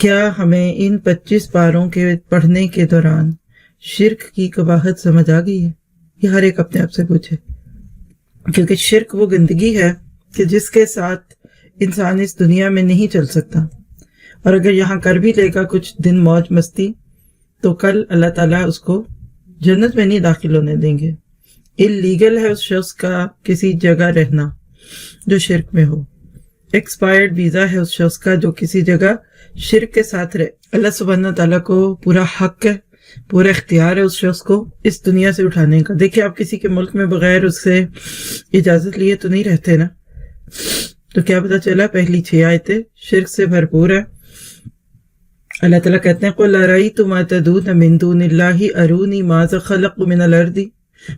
کیا ہمیں ان 25 پاروں کے پڑھنے کے دوران شرک کی قباحت سمجھ آ گئی ہے؟ یہ ہر ایک اپنے آپ سے پوچھے، کیونکہ شرک وہ گندگی ہے کہ جس کے ساتھ انسان اس دنیا میں نہیں چل سکتا، اور اگر یہاں کر بھی لے گا کچھ دن موج مستی تو کل اللہ تعالیٰ اس کو جنت میں نہیں داخل ہونے دیں گے۔ اللیگل ہے اس شخص کا کسی جگہ رہنا جو شرک میں ہو، ایکسپائرڈ ویزا ہے اس شخص کا جو کسی جگہ شرک کے ساتھ رہے۔ اللہ سبحانہ تعالیٰ کو پورا حق ہے، پورا اختیار ہے اس شخص کو اس دنیا سے اٹھانے کا۔ دیکھیں آپ کسی کے ملک میں بغیر اس سے اجازت لیے تو نہیں رہتے نا، تو کیا پتہ چلا پہلی 6 آیتیں شرک سے بھرپور ہے۔ اللہ تعالیٰ کہتے ہیں قُلْ أَرَأَيْتُمْ مَا تَدْعُونَ مِن دُونِ اللَّهِ أَرُونِي مَاذَا خَلَقُوا مِنَ الْأَرْضِ،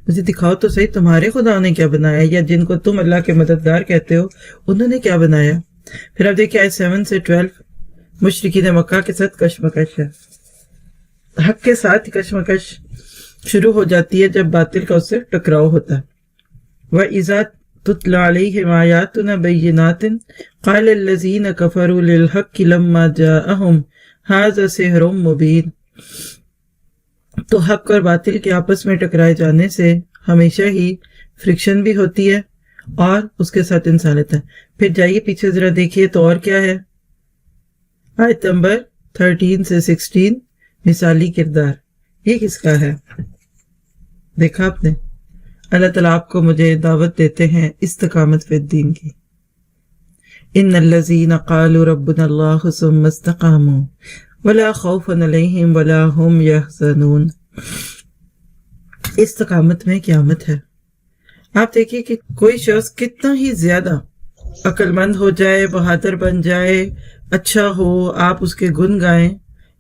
مجھے دکھاؤ تو صحیح تمہارے خدا نے کیا بنایا، یا جن کو تم اللہ کے مددگار کہتے ہو انہوں نے کیا بنایا۔ پھر آپ دیکھیں آیت 7 سے 12 مشرکین مکہ کے ساتھ کشمکش ہے، حق کے ساتھ کشمکش شروع ہو جاتی ہے جب باطل کا اس سے ٹکراؤ ہوتا ہے۔ وَإِذَا تُتْلَى عَلَيْهِمْ آيَاتُنَا بَيِّنَاتٍ قَالَ الَّذِينَ كَفَرُوا لِلْحَقِّ لَمَّا جَاءَهُمْ هَذَا سِحْرٌ مُبِينٌ، تو حق اور باطل کے آپس میں ٹکرائے جانے سے ہمیشہ ہی فرکشن بھی ہوتی ہے اور اس کے ساتھ انسانیت ہے۔ پھر جائیے پیچھے ذرا دیکھیے تو اور کیا ہے، آیت نمبر 13 سے 16 مثالی کردار، یہ کس کا ہے؟ دیکھا آپ نے، اللہ تعالیٰ آپ کو مجھے دعوت دیتے ہیں استقامت فی الدین کی۔ ان الذین قالوا ربنا اللہ ثم استقاموا ولا خوف علیہم ولا هم یحزنون، استقامت میں قیامت ہے۔ آپ دیکھیے کہ کوئی شخص کتنا ہی زیادہ عقل مند ہو جائے، بہادر بن جائے، اچھا ہو، آپ اس کے گن گائیں،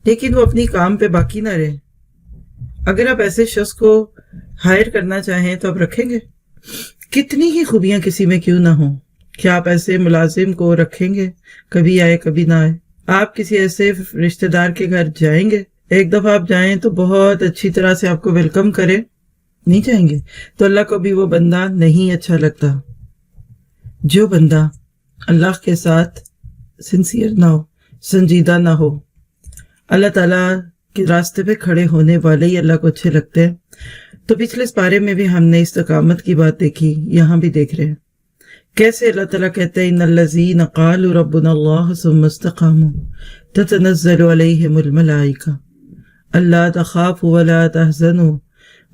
لیکن وہ اپنی کام پہ باقی نہ رہے۔ اگر آپ ایسے شخص کو ہائر کرنا چاہیں تو آپ رکھیں گے؟ کتنی ہی خوبیاں کسی میں کیوں نہ ہوں، کیا آپ ایسے ملازم کو رکھیں گے؟ کبھی آئے کبھی نہ آئے۔ آپ کسی ایسے رشتہ دار کے گھر جائیں گے؟ ایک دفعہ آپ جائیں تو بہت اچھی طرح سے آپ کو ویلکم کرے، نہیں جائیں گے؟ تو اللہ کو بھی وہ بندہ نہیں اچھا لگتا جو بندہ اللہ کے ساتھ سنسیئر نہ ہو، سنجیدہ نہ ہو۔ اللہ تعالیٰ کے راستے پہ کھڑے ہونے والے ہی اللہ کو اچھے لگتے ہیں۔ تو پچھلے اس پارے میں بھی ہم نے استقامت کی بات دیکھی، یہاں بھی دیکھ رہے ہیں کیسے اللہ تعالیٰ کہتے ہیں ان الذین قالوا ربنا اللہ ثم استقاموا تتنزل علیہم الملائکہ الا تخافوا ولا تحزنوا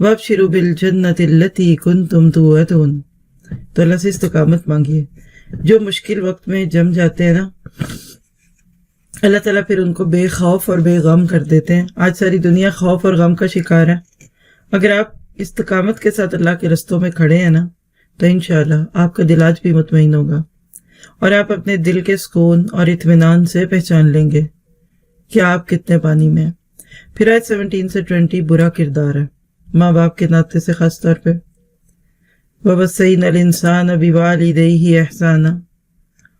وابشروا بالجنۃ التی کنتم توعدون۔ تو اللہ سے استقامت مانگیے۔ جو مشکل وقت میں جم جاتے ہیں نا، اللہ تعالیٰ پھر ان کو بے خوف اور بے غم کر دیتے ہیں۔ آج ساری دنیا خوف اور غم کا شکار ہے۔ اگر آپ استقامت کے ساتھ اللہ کے رستوں میں کھڑے ہیں نا تو انشاءاللہ آپ کا دل آج بھی مطمئن ہوگا، اور آپ اپنے دل کے سکون اور اطمینان سے پہچان لیں گے کہ آپ کتنے پانی میں ہیں۔ پھر آیت 17 سے 20 برا کردار ہے ماں باپ کے ناطے سے، خاص طور پہ وَوَصَّيْنَا الْإِنسَانَ بِوَالِدَيْهِ إِحْسَانًا،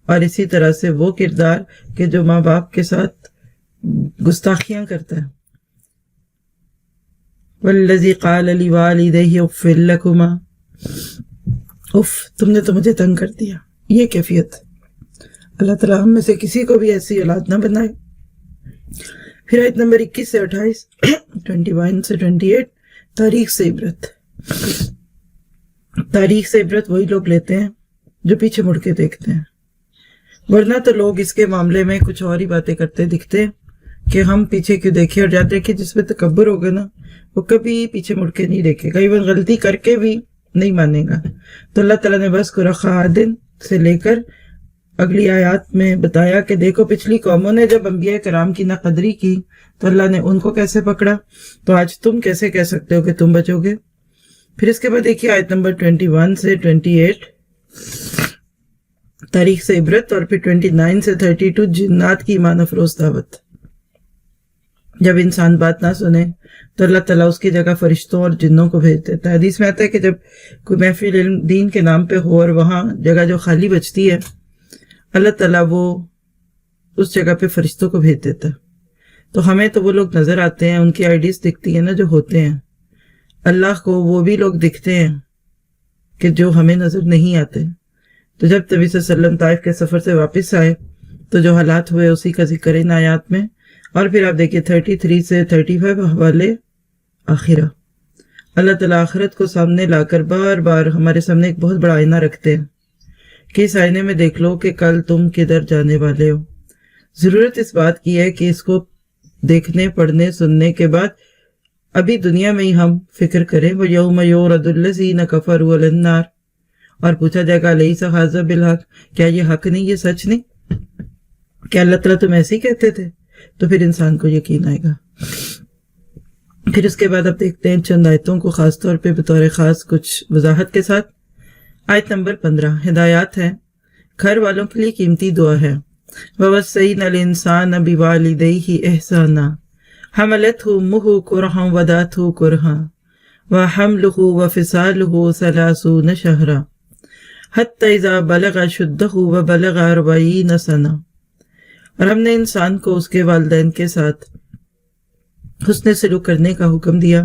اور اسی طرح سے وہ کردار کہ جو ماں باپ کے ساتھ گستاخیاں کرتا ہے۔ وَالَّذِي قَالَ لِوَالِدَيْهِ اُفٍّ لَكُمَا، اف تم نے تو مجھے تنگ کر دیا، یہ کیفیت۔ اللہ تعالیٰ ہم میں سے کسی کو بھی ایسی اولاد نہ بنائے۔ پھر آیت نمبر 21 سے 28 21 سے 28 تاریخ سے عبرت۔ تاریخ سے عبرت وہی لوگ لیتے ہیں جو پیچھے مڑ کے دیکھتے ہیں، ورنہ تو لوگ اس کے معاملے میں کچھ اور ہی باتیں کرتے دکھتے ہیں کہ ہم پیچھے کیوں دیکھیں، اور جاتے کہ جس پہ تکبر ہوگا نا وہ کبھی پیچھے مڑ کے نہیں دیکھے گا، ایون غلطی کر کے بھی نہیں مانے گا۔ تو اللہ تعالیٰ نے بس قرآن عادن سے لے کر اگلی آیات میں بتایا کہ دیکھو پچھلی قوموں نے جب انبیاء کرام کی ناقدری کی تو اللہ نے ان کو کیسے پکڑا، تو آج تم کیسے کہہ سکتے ہو کہ تم بچو گے۔ پھر اس کے بعد دیکھیے آیت نمبر 21 سے 28 تاریخ سے عبرت، اور پھر 29 سے 32 جنات کی ایمان افروز دعوت۔ جب انسان بات نہ سنے تو اللہ تعالیٰ اس کی جگہ فرشتوں اور جنوں کو بھیج دیتا ہے۔ حدیث میں آتا ہے کہ جب کوئی محفل علم دین کے نام پہ ہو اور وہاں جگہ جو خالی بچتی ہے، اللہ تعالیٰ وہ اس جگہ پہ فرشتوں کو بھیج دیتا ہے۔ تو ہمیں تو وہ لوگ نظر آتے ہیں، ان کی آئیڈیز دکھتی ہیں نا جو ہوتے ہیں، اللہ کو وہ بھی لوگ دکھتے ہیں کہ جو ہمیں نظر نہیں آتے۔ تو جب نبی صلی اللہ علیہ وسلم طائف کے سفر سے واپس آئے تو جو حالات ہوئے اسی کا ذکر ان آیات میں اور پھر آپ دیکھیے 33 سے 35 حوالے آخرہ. اللہ تعالیٰ آخرت کو سامنے لا کر بار بار ہمارے سامنے ایک بہت بڑا آئینہ رکھتے ہیں کہ اس آئینے میں دیکھ لو کہ کل تم کدھر جانے والے ہو. ضرورت اس بات کی ہے کہ اس کو دیکھنے پڑھنے سننے کے بعد ابھی دنیا میں ہی ہم فکر کریں. وَيَوْمَ يُعْرَضُ الَّذِينَ كَفَرُوا عَلَى النَّارِ، اور پوچھا جائے گا لَيْسَ هَذَا بِالْحَقِّ، کیا یہ حق نہیں، یہ سچ نہیں؟ کیا اللہ تعالیٰ تم ایسے ہی کہتے تھے؟ تو پھر انسان کو یقین آئے گا. پھر اس کے بعد اب دیکھتے ہیں چند آیتوں کو خاص طور پہ بطور خاص کچھ وضاحت کے ساتھ. آیت نمبر 15 ہدایات ہے. گھر والوں کے لیے قیمتی دعا ہے. وَوَصَّيْنَا الْإِنسَانَ بِوَالِدَيْهِ إِحْسَانًا حَمَلَتْهُ أُمُّهُ كُرْهًا وَوَضَعَتْهُ كُرْهًا وَحَمْلُهُ وَفِصَالُهُ 30 شهرًا حَتَّى إِذَا بَلَغَ أَشُدَّهُ وَبَلَغَ 40 سَنَةً. اور ہم نے انسان کو اس کے والدین کے ساتھ حسن سلوک کرنے کا حکم دیا.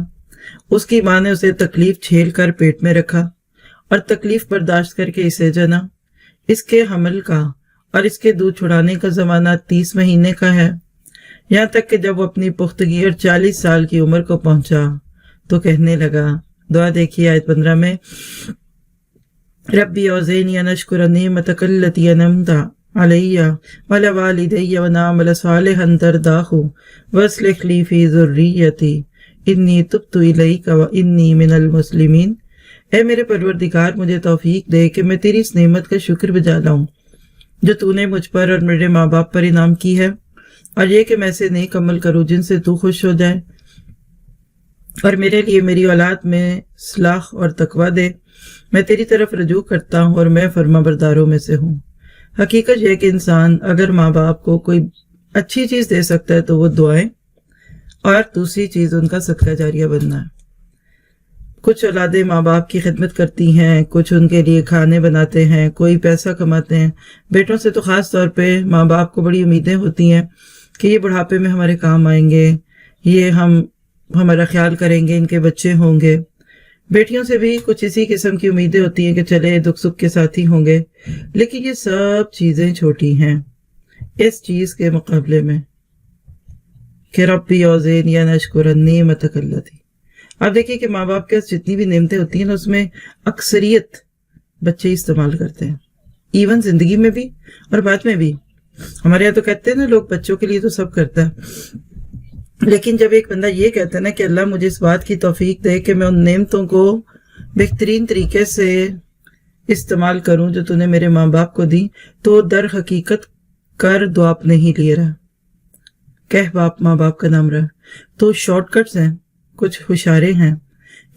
اس کی ماں نے اسے تکلیف جھیل کر پیٹ میں رکھا اور تکلیف برداشت کر کے اسے جنا. اس کے حمل کا اور اس کے دودھ چھڑانے کا زمانہ 30 مہینے کا ہے، یہاں تک کہ جب وہ اپنی پختگی اور 40 سال کی عمر کو پہنچا تو کہنے لگا. دعا دیکھیے آیت 15 میں، ربی اوزینی ان اشکر نعمتک التی انعمت علی وعلی والدی وان اعمل صالحا ترضاہ واصلح لی فی ذریتی انی تبت الیک وانی من المسلمین. اے میرے پروردگار، مجھے توفیق دے کہ میں تیری اس نعمت کا شکر بجا لاؤں جو تو نے مجھ پر اور میرے ماں باپ پر انعام کی ہے، اور یہ کہ میں سے نیک عمل کروں جن سے تو خوش ہو جائے، اور میرے لیے میری اولاد میں صلاح اور تقوی دے. میں تیری طرف رجوع کرتا ہوں اور میں فرما برداروں میں سے ہوں. حقیقت یہ ہے کہ انسان اگر ماں باپ کو کوئی اچھی چیز دے سکتا ہے تو وہ دعائیں، اور دوسری چیز ان کا صدقہ جاریہ بننا ہے. کچھ اولادیں ماں باپ کی خدمت کرتی ہیں، کچھ ان کے لیے کھانے بناتے ہیں، کوئی پیسہ کماتے ہیں. بیٹوں سے تو خاص طور پہ ماں باپ کو بڑی امیدیں ہوتی ہیں کہ یہ بڑھاپے میں ہمارے کام آئیں گے، یہ ہمارا خیال کریں گے، ان کے بچے ہوں گے. بیٹیوں سے بھی کچھ اسی قسم کی امیدیں ہوتی ہیں کہ چلے دکھ سکھ کے ساتھی ہوں گے. لیکن یہ سب چیزیں چھوٹی ہیں اس چیز کے مقابلے میں کہ ربی اوزینی ان اشکر نعمتک التی. آپ دیکھیے کہ ماں باپ کے جتنی بھی نعمتیں ہوتی ہیں نا، اس میں اکثریت بچے استعمال کرتے ہیں، ایون زندگی میں بھی اور بعد میں بھی. ہمارے یہاں تو کہتے ہیں نا لوگ بچوں کے لیے تو سب کرتا ہے، لیکن جب ایک بندہ یہ کہتا ہے نا کہ اللہ مجھے اس بات کی توفیق دے کہ میں ان نعمتوں کو بہترین طریقے سے استعمال کروں جو تو نے میرے ماں باپ کو دی، تو در حقیقت کر دعا نہیں لے رہا، کہہ باپ ماں باپ کا نام رہا. تو شارٹ کٹس ہیں، کچھ ہوشارے ہیں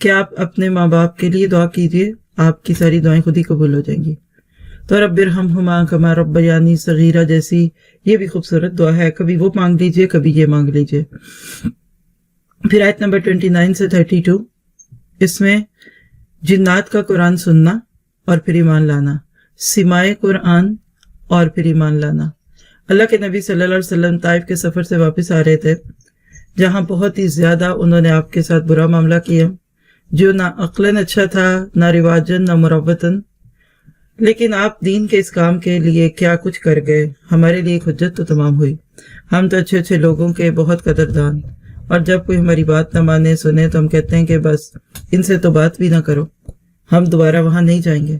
کہ آپ اپنے ماں باپ کے لیے دعا کیجئے، آپ کی ساری دعائیں خود ہی قبول ہو جائیں گی. تو رب ارحمہما کما ربیانی صغیرہ جیسی یہ بھی خوبصورت دعا ہے. کبھی وہ مانگ لیجئے، کبھی یہ مانگ لیجئے. پھر آیت نمبر 29 سے 32، اس میں جنات کا قرآن سننا اور پھر ایمان لانا، سماع قرآن اور پھر ایمان لانا. اللہ کے نبی صلی اللہ علیہ وسلم طائف کے سفر سے واپس آ رہے تھے، جہاں بہت ہی زیادہ انہوں نے آپ کے ساتھ برا معاملہ کیا، جو نہ عقلاً اچھا تھا، نہ رواجاً، نہ مروتاً. لیکن آپ دین کے اس کام کے لیے کیا کچھ کر گئے. ہمارے لیے ایک حجت تو تمام ہوئی. ہم تو اچھے اچھے لوگوں کے بہت قدردان، اور جب کوئی ہماری بات نہ مانے سنے تو ہم کہتے ہیں کہ بس ان سے تو بات بھی نہ کرو، ہم دوبارہ وہاں نہیں جائیں گے.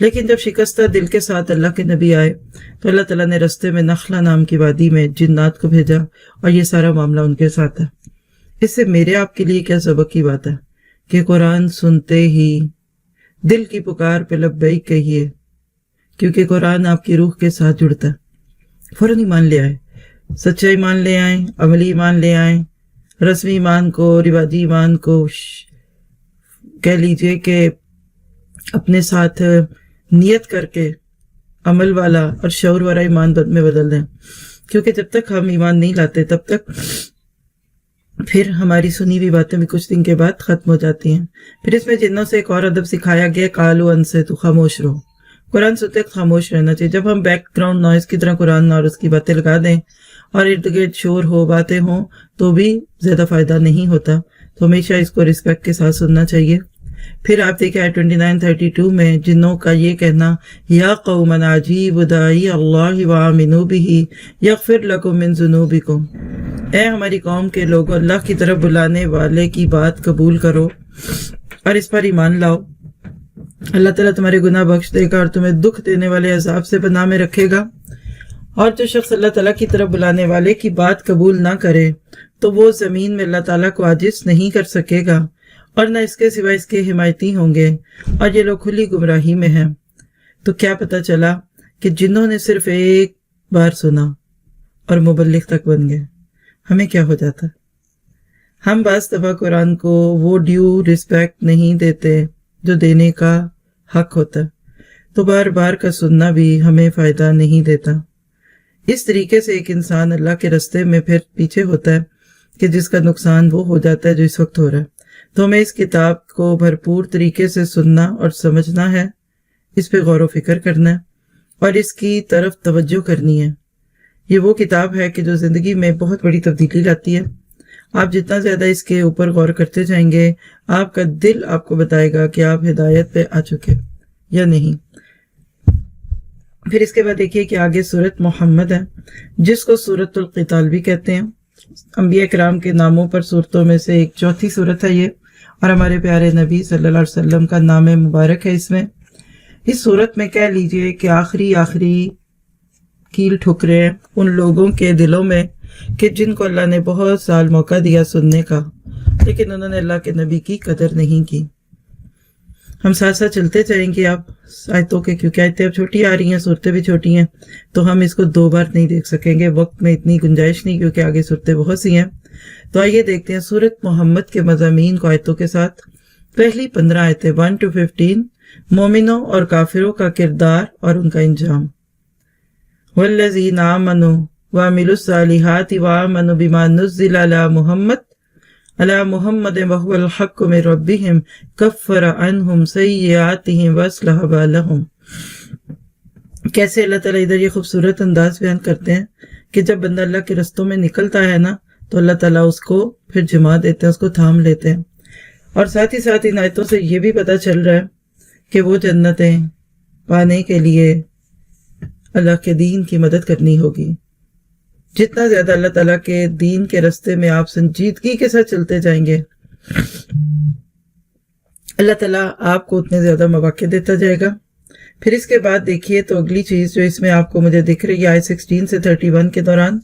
لیکن جب شکستہ دل کے ساتھ اللہ کے نبی آئے تو اللہ تعالیٰ نے رستے میں نخلا نام کی وادی میں جنات کو بھیجا، اور یہ سارا معاملہ ان کے ساتھ ہے. اس سے میرے آپ کے لیے کیا سبق کی بات ہے کہ قرآن سنتے ہی دل کی پکار پہ لبیک کہیے، کیونکہ قرآن آپ کی روح کے ساتھ جڑتا ہے. فوراً ایمان لے آئے، سچا ایمان لے آئیں، عملی ایمان لے آئیں. رسمی ایمان کو، رواجی ایمان کو کہہ لیجئے کہ اپنے ساتھ نیت کر کے عمل والا اور شعور والا ایمان میں بدل دیں. کیونکہ جب تک ہم ایمان نہیں لاتے تب تک پھر ہماری سنی ہوئی باتیں بھی کچھ دن کے بعد ختم ہو جاتی ہیں. پھر اس میں جنوں سے ایک اور ادب سکھایا گیا، قالو ان سے تو خاموش رہو. قرآن سنتے خاموش رہنا چاہیے. جب ہم بیک گراؤنڈ نوائز کی طرح قرآن اور اس کی باتیں لگا دیں اور ارد گرد شور ہو، باتیں ہوں، تو بھی زیادہ فائدہ نہیں ہوتا. تو ہمیشہ اس کو رسپیکٹ کے ساتھ سننا چاہیے. پھر آپ دیکھیں 29-32 میں جنوں کا یہ کہنا، یا قوم عجیب داعی اللہ وآمنوا بہ یغفر لکم من ذنوبکم. اے ہماری قوم کے لوگوں، اللہ کی طرف بلانے والے کی بات قبول کرو اور اس پر ایمان لاؤ۔ اللہ تعالیٰ تمہارے گناہ بخش دے گا اور تمہیں دکھ دینے والے عذاب سے پناہ میں رکھے گا۔ اور جو شخص اللہ تعالیٰ کی طرف بلانے والے کی بات قبول نہ کرے تو وہ زمین میں اللہ تعالیٰ کو عاجز نہیں کر سکے گا اور نہ اس کے سوا اس کے حمایتی ہوں گے، اور یہ لوگ کھلی گمراہی میں ہیں۔ تو کیا پتہ چلا کہ جنہوں نے صرف ایک بار سنا اور مبلغ تک بن گئے، ہمیں کیا ہو جاتا؟ ہم بعض دفعہ قرآن کو وہ ڈیو رسپیکٹ نہیں دیتے جو دینے کا حق ہوتا، تو بار بار کا سننا بھی ہمیں فائدہ نہیں دیتا۔ اس طریقے سے ایک انسان اللہ کے رستے میں پھر پیچھے ہوتا ہے کہ جس کا نقصان وہ ہو جاتا ہے جو اس وقت ہو رہا ہے۔ تو ہمیں اس کتاب کو بھرپور طریقے سے سننا اور سمجھنا ہے، اس پہ غور و فکر کرنا ہے اور اس کی طرف توجہ کرنی ہے۔ یہ وہ کتاب ہے کہ جو زندگی میں بہت بڑی تبدیلی لاتی ہے۔ آپ جتنا زیادہ اس کے اوپر غور کرتے جائیں گے، آپ کا دل آپ کو بتائے گا کہ آپ ہدایت پہ آ چکے یا نہیں۔ پھر اس کے بعد دیکھیے کہ آگے سورت محمد ہے، جس کو سورت القتال بھی کہتے ہیں۔ انبیاء کرام کے ناموں پر صورتوں میں سے ایک چوتھی صورت ہے یہ، اور ہمارے پیارے نبی صلی اللہ علیہ وسلم کا نام مبارک ہے اس میں۔ اس صورت میں کہہ لیجئے کہ آخری کیل ٹھکرے ان لوگوں کے دلوں میں کہ جن کو اللہ نے بہت سال موقع دیا سننے کا، لیکن انہوں نے اللہ کے نبی کی قدر نہیں کی۔ ہم ساتھ ساتھ چلتے جائیں گے آپ آیتوں کے، کیونکہ آیتیں اب چھوٹی آ رہی ہیں، صورتیں بھی چھوٹی ہیں، تو ہم اس کو 2 بار نہیں دیکھ سکیں گے، وقت میں اتنی گنجائش نہیں، کیونکہ آگے صورتیں بہت سی ہیں۔ تو آئیے دیکھتے ہیں سورت محمد کے مضامین کو آیتوں کے ساتھ۔ پہلی 15 آیتیں 1 to 15 مومنوں اور کافروں کا کردار اور ان کا انجام۔ والذین آمنوا وعملوا الصالحات وآمنوا بما نزل علی محمد وهو الحق من ربهم کفر عنہم سیئاتہم واصلح بالہم۔ کیسے اللہ تعالیٰ ادھر یہ خوبصورت انداز بیان کرتے ہیں کہ جب بندہ اللہ کے رستوں میں نکلتا ہے نا، تو اللہ تعالیٰ اس کو پھر جما دیتے ہیں، اس کو تھام لیتے ہیں۔ اور ساتھ ہی ساتھ ان آیتوں سے یہ بھی پتہ چل رہا ہے کہ وہ جنتیں پانے کے لیے اللہ کے دین کی مدد کرنی ہوگی۔ جتنا زیادہ اللہ تعالیٰ کے دین کے رستے میں آپ سنجیدگی کے ساتھ چلتے جائیں گے، اللہ تعالیٰ آپ کو اتنے زیادہ مواقع دیتا جائے گا۔ پھر اس کے بعد دیکھیے تو اگلی چیز جو اس میں آپ کو مجھے دکھ رہی ہے آیت 16 سے 31 کے دوران،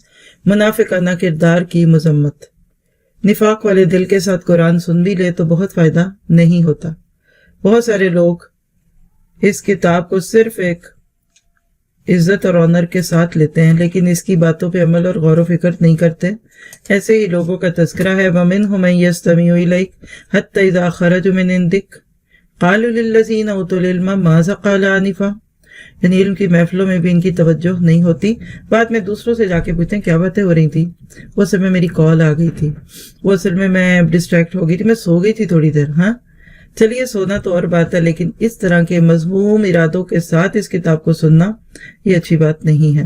منافقانہ کردار کی مذمت۔ نفاق والے دل کے ساتھ قرآن سن بھی لے تو بہت فائدہ نہیں ہوتا۔ بہت سارے لوگ اس کتاب کو صرف ایک عزت اور آنر کے ساتھ لیتے ہیں، لیکن اس کی باتوں پہ عمل اور غور و فکر نہیں کرتے۔ ایسے ہی لوگوں کا تذکرہ ہے، وَمِنْهُمْ مَن يَسْتَمِعُ إِلَيْكَ حَتَّى إِذَا خَرَجُوا مِنْ عِنْدِكَ قَالُوا لِلَّذِينَ أُوتُوا الْعِلْمَ مَاذَا قَالَ آنِفًا۔ یعنی علم کی محفلوں میں بھی ان کی توجہ نہیں ہوتی، بعد میں دوسروں سے جا کے پوچھتے ہیں کیا باتیں ہو رہی تھی، وہ اصل میں میری کال آ گئی تھی، وہ اصل میں ڈسٹریکٹ ہو گئی تھی، میں سو گئی تھی تھوڑی دیر۔ ہاں چلیے، سونا تو اور بات ہے، لیکن اس طرح کے مذموم ارادوں کے ساتھ اس کتاب کو سننا یہ اچھی بات نہیں ہے۔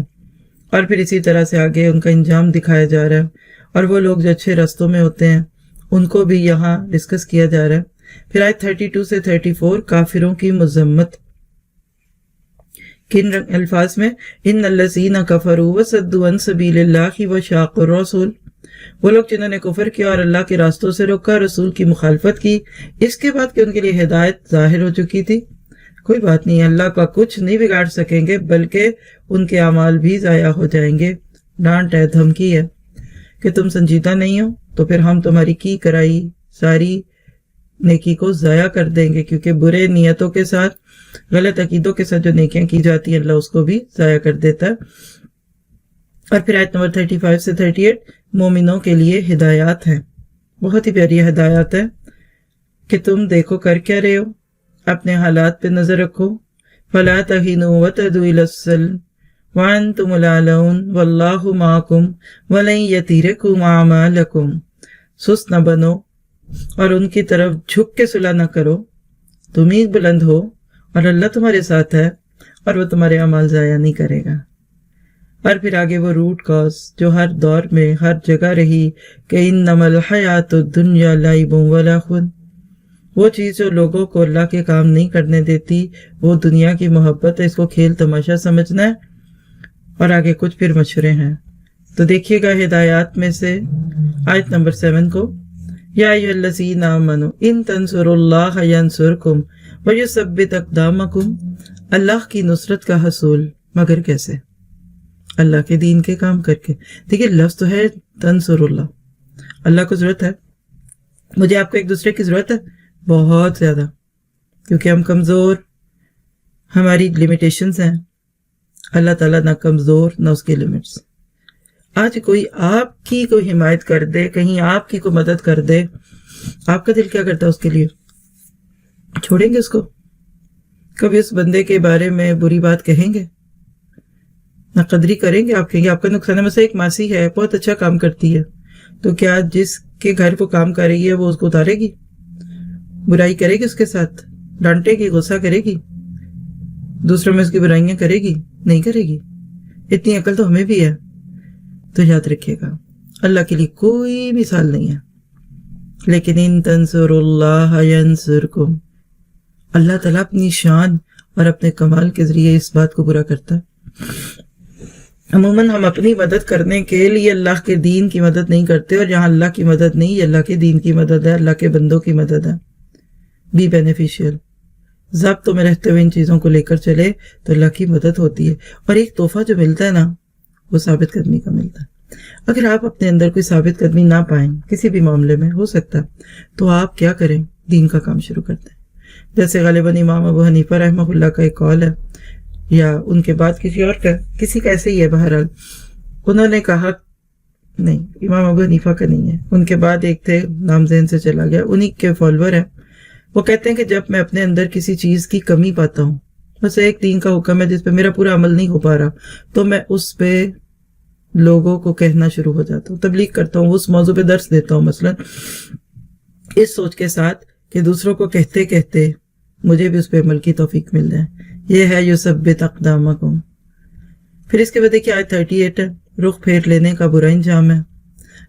اور پھر اسی طرح سے آگے ان کا انجام دکھایا جا رہا ہے، اور وہ لوگ جو اچھے رستوں میں ہوتے ہیں ان کو بھی یہاں ڈسکس کیا جا رہا ہے۔ پھر آیت 32 سے 34 کافروں کی مذمت۔ کن الفاظ میں؟ ان الذین کفروا وصدوا عن سبیل اللہ وشاقوا الرسول۔ وہ لوگ جنہوں نے کفر کیا اور اللہ کے راستوں سے روکا، رسول کی مخالفت کی، اس کے بعد کہ ان کے لیے ہدایت ظاہر ہو چکی تھی۔ کوئی بات نہیں، اللہ کا کچھ نہیں بگاڑ سکیں گے، بلکہ ان کے اعمال بھی ضائع ہو جائیں گے۔ ڈانٹ ہے، دھمکی ہے کہ تم سنجیدہ نہیں ہو تو پھر ہم تمہاری کی کرائی ساری نیکی کو ضائع کر دیں گے، کیونکہ برے نیتوں کے ساتھ، غلط عقیدوں کے ساتھ جو نیکیاں کی جاتی ہیں اللہ اس کو بھی ضائع کر دیتا ہے۔ اور پھر آیت نمبر 35 سے 38 مومنوں کے لیے ہدایات ہیں، بہت ہی پیاری ہدایات ہے کہ تم دیکھو کر کیا رہے ہو، اپنے حالات پہ نظر رکھو۔ فَلَا تَهِنُوا وَتَدْعُوا إِلَى السَّلْمِ وَأَنْتُمُ الْأَعْلَوْنَ وَاللَّهُ مَعَكُمْ وَلَن يَتِرَكُمْ أَعْمَالَكُمْ۔ سست نہ بنو اور ان کی طرف جھک کے صلح نہ کرو، تم ہی بلند ہو اور اللہ تمہارے ساتھ ہے اور وہ تمہارے اعمال ضائع نہیں کرے گا۔ اور پھر آگے وہ روٹ کاز جو ہر دور میں ہر جگہ رہی کہ انما الحیات الدنیا لعب ولہو، وہ چیز جو لوگوں کو اللہ کے کام نہیں کرنے دیتی وہ دنیا کی محبت ہے، اس کو کھیل تماشا سمجھنا ہے۔ اور آگے کچھ پھر مشورے ہیں تو دیکھیے گا ہدایات میں سے آیت نمبر 7 کو، یا ایھا الذین آمنوا ان تنصروا اللہ ینصرکم ویثبت اقدامکم، اللہ کی نصرت کا حصول مگر کیسے؟ اللہ کے دین کے کام کر کے۔ دیکھیے لفظ تو ہے تنصر اللہ، اللہ کو ضرورت ہے، مجھے آپ کو ایک دوسرے کی ضرورت ہے بہت زیادہ، کیونکہ ہم کمزور، ہماری لمیٹیشنز ہیں، اللہ تعالیٰ نہ کمزور نہ اس کی لمٹس۔ آج کوئی آپ کی کوئی حمایت کر دے، کہیں آپ کی کوئی مدد کر دے، آپ کا دل کیا کرتا ہے اس کے لیے؟ چھوڑیں گے اس کو؟ کبھی اس بندے کے بارے میں بری بات کہیں گے؟ نہ قدری کریں گے؟ آپ کہیں گے آپ کا نقصان ہے۔ مثلا ایک ماسی ہے، بہت اچھا کام کرتی ہے، تو کیا جس کے گھر کو کام کر رہی ہے وہ اس کو اتارے گی؟ برائی کرے گی اس کے ساتھ؟ ڈانٹے گی؟ غصہ کرے گی؟ دوسروں میں اس کی برائیاں کرے گی؟ نہیں کرے گی۔ اتنی عقل تو ہمیں بھی ہے۔ تو یاد رکھیے گا اللہ کے لیے کوئی مثال نہیں ہے، لیکن ان تنصروا اللہ ینصرکم، اللہ تعالیٰ اپنی شان اور اپنے کمال کے ذریعے اس بات کو پورا کرتا ہے۔ عموماً ہم اپنی مدد کرنے کے لیے اللہ کے دین کی مدد نہیں کرتے، اور یہاں اللہ کی مدد نہیں، یہ اللہ کے دین کی مدد ہے، اللہ کے بندوں کی مدد ہے۔ بی بینیفیشیل، ضبط میں رہتے ہوئے ان چیزوں کو لے کر چلے تو اللہ کی مدد ہوتی ہے۔ اور ایک تحفہ جو ملتا ہے نا، وہ ثابت قدمی کا ملتا ہے۔ اگر آپ اپنے اندر کوئی ثابت قدمی نہ پائیں کسی بھی معاملے میں، ہو سکتا تو آپ کیا کریں؟ دین کا کام شروع کرتے ہیں۔ جیسے غالباً امام ابو حنیفہ رحمہ اللہ کا ایک قول ہے، یا ان کے بعد کسی کا ایسے ہی ہے، بہرحال انہوں نے کہا، نہیں امام ابو حنیفہ کا نہیں ہے، ان کے بعد ایک تھے، نام ذہن سے چلا گیا، انہی کے فالوور ہیں، وہ کہتے ہیں کہ جب میں اپنے اندر کسی چیز کی کمی پاتا ہوں، بس ایک دین کا حکم ہے جس پہ میرا پورا عمل نہیں ہو پا رہا، تو میں اس پہ لوگوں کو کہنا شروع ہو جاتا ہوں، تبلیغ کرتا ہوں، اس موضوع پہ درس دیتا ہوں، مثلا اس سوچ کے ساتھ کہ دوسروں کو کہتے کہتے مجھے بھی اس پہ عمل کی توفیق مل جائے۔ یہ ہے یثبت اقدامکم۔ پھر اس کے بعد دیکھیے آیت 38 ہے، رخ پھیر لینے کا برا انجام ہے۔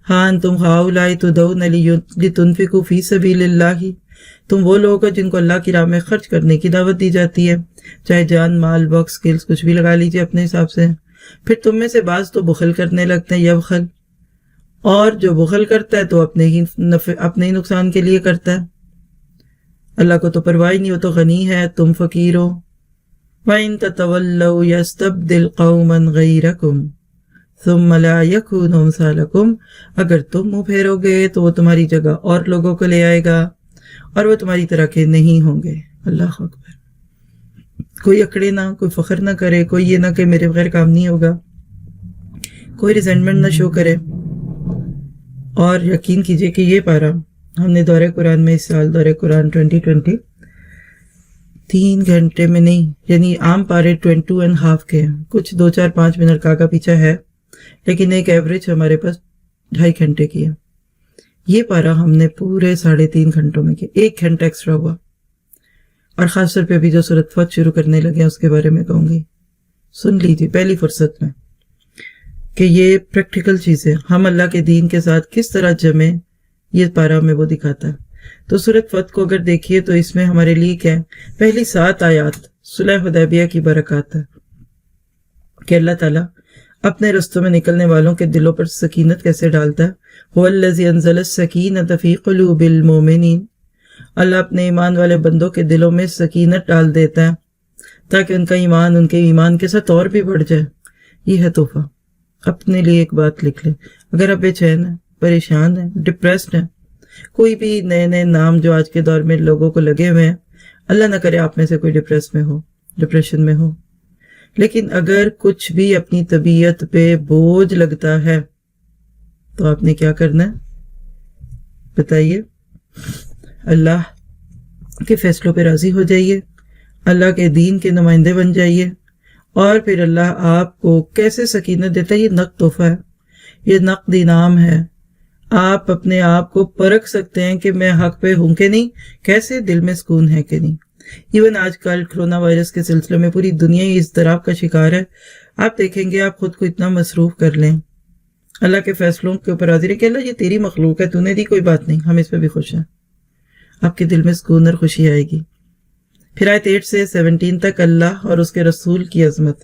ہاں انتم ہؤلاء تدعون لتنفقوا فی سبیل اللہ، تم وہ لوگ ہو جن کو اللہ کی راہ میں خرچ کرنے کی دعوت دی جاتی ہے، چاہے جان، مال، وقت، سکلز، کچھ بھی لگا لیجیے اپنے حساب سے۔ پھر تم میں سے بعض تو بخل کرنے لگتے ہیں، یبخل، اور جو بخل کرتا ہے تو اپنے ہی نقصان کے لیے کرتا ہے، اللہ کو تو پرواہ نہیں، وہ تو غنی ہے، تم فقیر ہو۔ وَإِن تَتَوَلَّوْا يَسْتَبْدِلْ قَوْمًا غَيْرَكُمْ ثُمَّ لَا يَكُونُوا أَمْثَالَكُمْ، اگر تم منہ پھیرو گے تو وہ تمہاری جگہ اور لوگوں کو لے آئے گا، اور وہ تمہاری طرح کے نہیں ہوں گے۔ اللہ اکبر۔ کوئی اکڑے نہ، کوئی فخر نہ کرے، کوئی یہ نہ کہ میرے بغیر کام نہیں ہوگا، کوئی ریزنٹمنٹ نہ شو کرے۔ اور یقین کیجئے کہ یہ پارہ ہم نے دورہ قرآن میں اس سال، دورہ قرآن 2020، 3 گھنٹے میں نہیں، یعنی عام پارے 22.5 کے ہیں، کچھ 2-4-5 منٹ کا آگا پیچھا ہے، لیکن ایک ایوریج ہمارے پاس 2.5 گھنٹے کی ہے۔ یہ پارہ ہم نے پورے 3.5 گھنٹوں میں کیا، 1 گھنٹہ ایکسٹرا ہوا۔ اور خاص طور پہ ابھی جو سورۃ فتح شروع کرنے لگے ہیں اس کے بارے میں کہوں گی، سن لیجیے پہلی فرصت میں، کہ یہ پریکٹیکل چیزیں ہم اللہ کے دین کے ساتھ کس طرح جمیں، یہ پارہ میں وہ دکھاتا ہے۔ تو سورۃ فتح کو اگر دیکھیے تو اس میں ہمارے لیے کیا ہے، پہلی 7 آیات صلح حدیبیہ کی برکات ہے، کہ اللہ تعالیٰ اپنے رستوں میں نکلنے والوں کے دلوں پر سکینت کیسے ڈالتا ہے۔ هو الذی انزل السکینۃ فی قلوب المؤمنین، اللہ اپنے ایمان والے بندوں کے دلوں میں سکینت ڈال دیتا ہے تاکہ ان کا ایمان ان کے ایمان کے ساتھ اور بھی بڑھ جائے۔ یہ ہے تحفہ۔ اپنے لیے ایک بات لکھ لیں، اگر آپ بے چین ہیں، پریشان ہیں، ڈپریسڈ ہیں، کوئی بھی نئے نام جو آج کے دور میں لوگوں کو لگے ہوئے ہیں، اللہ نہ کرے آپ میں سے کوئی ڈپریشن میں ہو، لیکن اگر کچھ بھی اپنی طبیعت پہ بوجھ لگتا ہے تو آپ نے کیا کرنا ہے بتائیے؟ اللہ کے فیصلوں پہ راضی ہو جائیے، اللہ کے دین کے نمائندے بن جائیے، اور پھر اللہ آپ کو کیسے سکینت دیتا ہے۔ یہ نقد تحفہ ہے، یہ نقد انعام ہے۔ آپ اپنے آپ کو پرکھ سکتے ہیں کہ میں حق پہ ہوں کہ نہیں، کیسے دل میں سکون ہے کہ نہیں۔ ایون آج کل کرونا وائرس کے سلسلے میں پوری دنیا ہی اضطراب کا شکار ہے۔ آپ دیکھیں گے، آپ خود کو اتنا مصروف کر لیں، اللہ کے فیصلوں کے اوپر راضی رہیں کہ اللہ یہ تیری مخلوق ہے، تو نے دی، کوئی بات نہیں، ہم اس پہ بھی خوش ہیں۔ آپ کے دل میں سکون اور خوشی آئے گی۔ پھر آیت 8 سے 17 تک اللہ اور اس کے رسول کی عظمت،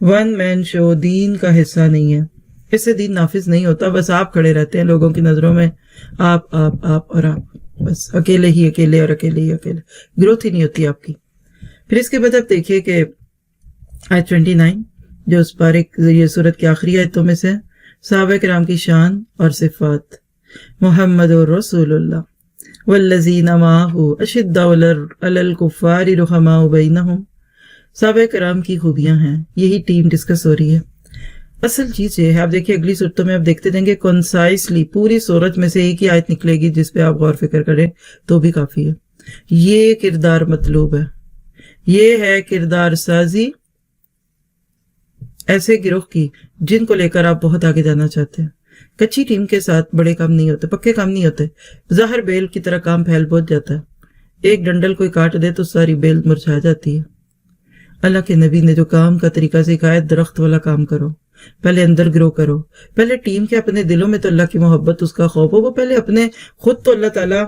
ون مین شو دین کا حصہ نہیں ہے. اس سے دین نافذ نہیں ہوتا. بس آپ کھڑے رہتے ہیں لوگوں کی نظروں میں, آپ اور آپ, بس اکیلے ہی اکیلے اور اکیلے ہی اکیلے, گروتھ ہی نہیں ہوتی آپ کی. پھر اس کے بعد آپ دیکھیے کہ آیت 29 جو اس بارے یہ صورت کی آخری آیتوں میں سے, صحابہ کرام کی شان اور صفات. محمد رسول اللہ والذین معہ اشداء علی الکفار رحماء بینہم. صحابہ کرام کی خوبیاں ہیں, یہی ٹیم ڈسکس ہو رہی ہے. اصل چیز یہ ہے, آپ دیکھیے اگلی صورتوں میں آپ دیکھتے جائیں گے کنسائسلی پوری صورت میں سے ایک ہی آیت نکلے گی جس پہ آپ غور فکر کریں تو بھی کافی ہے. یہ کردار مطلوب ہے, یہ ہے کردار سازی ایسے گروہ کی جن کو لے کر آپ بہت آگے جانا چاہتے ہیں. کچی ٹیم کے ساتھ بڑے کام نہیں ہوتے, پکے کام نہیں ہوتے. ظاہر بیل کی طرح کام پھیل بہت جاتا ہے. ایک ڈنڈل کوئی کاٹ دے تو ساری بیل مرجھا جاتی ہے. اللہ کے نبی نے جو کام کا طریقہ سکھایا, درخت والا کام کرو, پہلے اندر گرو کرو, پہلے ٹیم کے اپنے دلوں میں تو اللہ کی محبت, اس کا خوف ہو, وہ پہلے اپنے خود تو اللہ تعالیٰ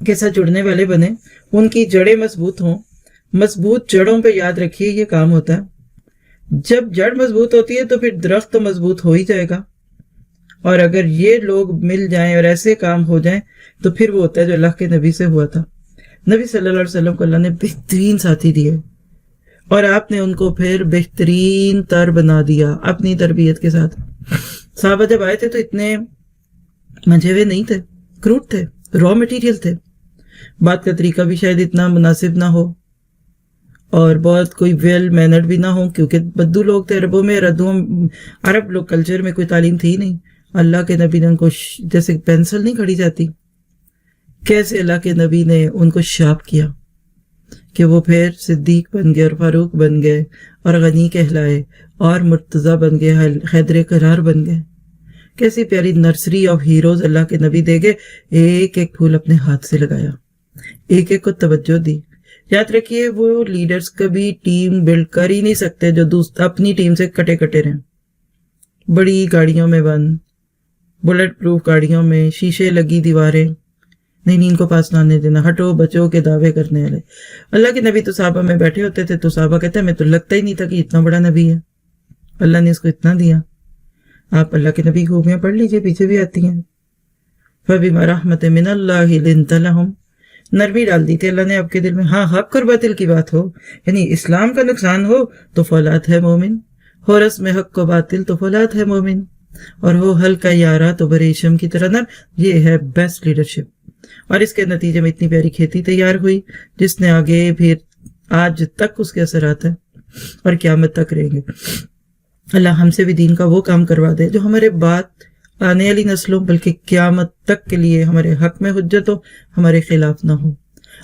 کے ساتھ جڑنے والے بنے, ان کی جڑیں مضبوط ہوں. مضبوط جڑوں پہ یاد رکھیے یہ کام ہوتا ہے. جب جڑ مضبوط ہوتی ہے تو پھر درخت تو مضبوط ہو ہی جائے گا. اور اگر یہ لوگ مل جائیں اور ایسے کام ہو جائیں تو پھر وہ ہوتا ہے جو اللہ کے نبی سے ہوا تھا. نبی صلی اللہ علیہ وسلم کو اللہ نے بہترین ساتھی دیے اور آپ نے ان کو پھر بہترین تر بنا دیا اپنی تربیت کے ساتھ. صحابہ جب آئے تھے تو اتنے منجھے ہوئے نہیں تھے, کروٹ تھے, را مٹیریل تھے. بات کا طریقہ بھی شاید اتنا مناسب نہ ہو اور بہت کوئی ویل مینرڈ بھی نہ ہو, کیونکہ بدو لوگ تھے عربوں میں. عرب لوگ کلچر میں کوئی تعلیم تھی نہیں. اللہ کے نبی نے ان کو جیسے پینسل نہیں کھڑی جاتی, کیسے اللہ کے نبی نے ان کو شارپ کیا کہ وہ پھر صدیق بن گئے اور فاروق بن گئے اور غنی کہلائے اور مرتضیٰ بن گئے, حیدر قرار بن گئے. کیسی پیاری نرسری آف ہیروز اللہ کے نبی دے گئے. ایک ایک پھول اپنے ہاتھ سے لگایا, ایک ایک کو توجہ دی. یاد رکھیے وہ لیڈرز کبھی ٹیم بلڈ کر ہی نہیں سکتے جو اپنی ٹیم سے کٹے کٹے رہیں. بڑی گاڑیوں میں بند, بلٹ پروف گاڑیوں میں, شیشے لگی دیواریں, نہیں ان کو پاس نہ آنے دینا, ہٹو بچوں کے دعوے کرنے والے. اللہ کے نبی تو صحابہ میں بیٹھے ہوتے تھے تو صحابہ کہتے ہیں میں تو لگتا ہی نہیں تھا کہ اتنا بڑا نبی ہے, اللہ نے اس کو اتنا دیا. آپ اللہ کے نبی خوبیاں پڑھ لیجئے, پیچھے بھی آتی ہیں. فَبِمَا رَحْمَةٍ مِّنَ اللَّهِ لِنتَ لَهُمْ, نرمی ڈال دی تھی اللہ نے آپ کے دل میں. ہاں حق اور باطل کی بات ہو, یعنی اسلام کا نقصان ہو تو فولاد ہے مومن, ہو رسم حق و باطل تو فولاد ہے مومن, اور ہو ہلکا یارا تو بریشم کی طرح نرم. یہ ہے بیسٹ لیڈرشپ. اور اس کے نتیجے میں اتنی پیاری کھیتی تیار ہوئی جس نے آگے پھر آج تک اس کے اثرات ہیں اور قیامت تک رہیں گے. اللہ ہم سے بھی دین کا وہ کام کروا دے جو ہمارے بعد آنے والی نسلوں بلکہ قیامت تک کے لیے ہمارے حق میں حجت ہو, ہمارے خلاف نہ ہو.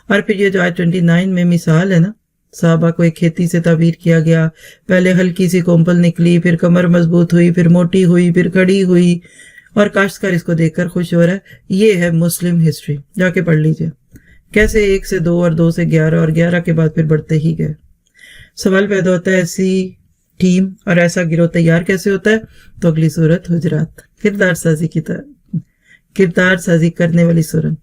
اور پھر یہ جو آیت 29 میں مثال ہے نا, صحابہ کو ایک کھیتی سے تعبیر کیا گیا. پہلے ہلکی سی کومپل نکلی, پھر کمر مضبوط ہوئی, پھر موٹی ہوئی, پھر کھڑی ہوئی, اور کاشتکار اس کو دیکھ کر خوش ہو رہا ہے. یہ ہے مسلم ہسٹری, جا کے پڑھ لیجئے کیسے 1 سے 2 اور 2 سے 11 اور 11 کے بعد پھر بڑھتے ہی گئے. سوال پیدا ہوتا ہے ایسی ٹیم اور ایسا گروہ تیار کیسے ہوتا ہے؟ تو اگلی صورت حجرات, کردار سازی کرنے والی صورت.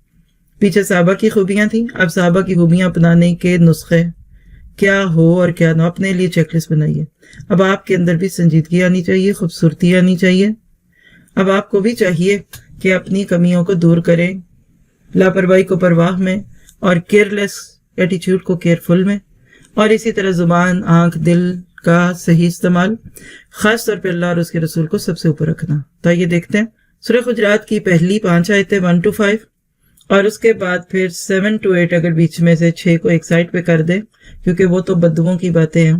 پیچھے صحابہ کی خوبیاں تھیں, اب صحابہ کی خوبیاں اپنانے کے نسخے کیا ہو اور کیا نہ, اپنے لیے چیک لسٹ بنائیے. اب آپ کے اندر بھی سنجیدگی آنی چاہیے, خوبصورتی آنی چاہیے. اب آپ کو بھی چاہیے کہ اپنی کمیوں کو دور کریں, لاپرواہی کو پرواہ میں, اور کیئرلیس ایٹیچیوڈ کو کیئرفل میں, اور اسی طرح زبان, آنکھ, دل کا صحیح استعمال, خاص طور پہ اللہ اور اس کے رسول کو سب سے اوپر رکھنا. تو یہ دیکھتے ہیں سورہ حجرات کی پہلی 5 آیتیں 1 to 5, اور اس کے بعد پھر 7 to 8, اگر بیچ میں سے 6 کو ایک سائڈ پہ کر دیں کیونکہ وہ تو بدوؤں کی باتیں ہیں.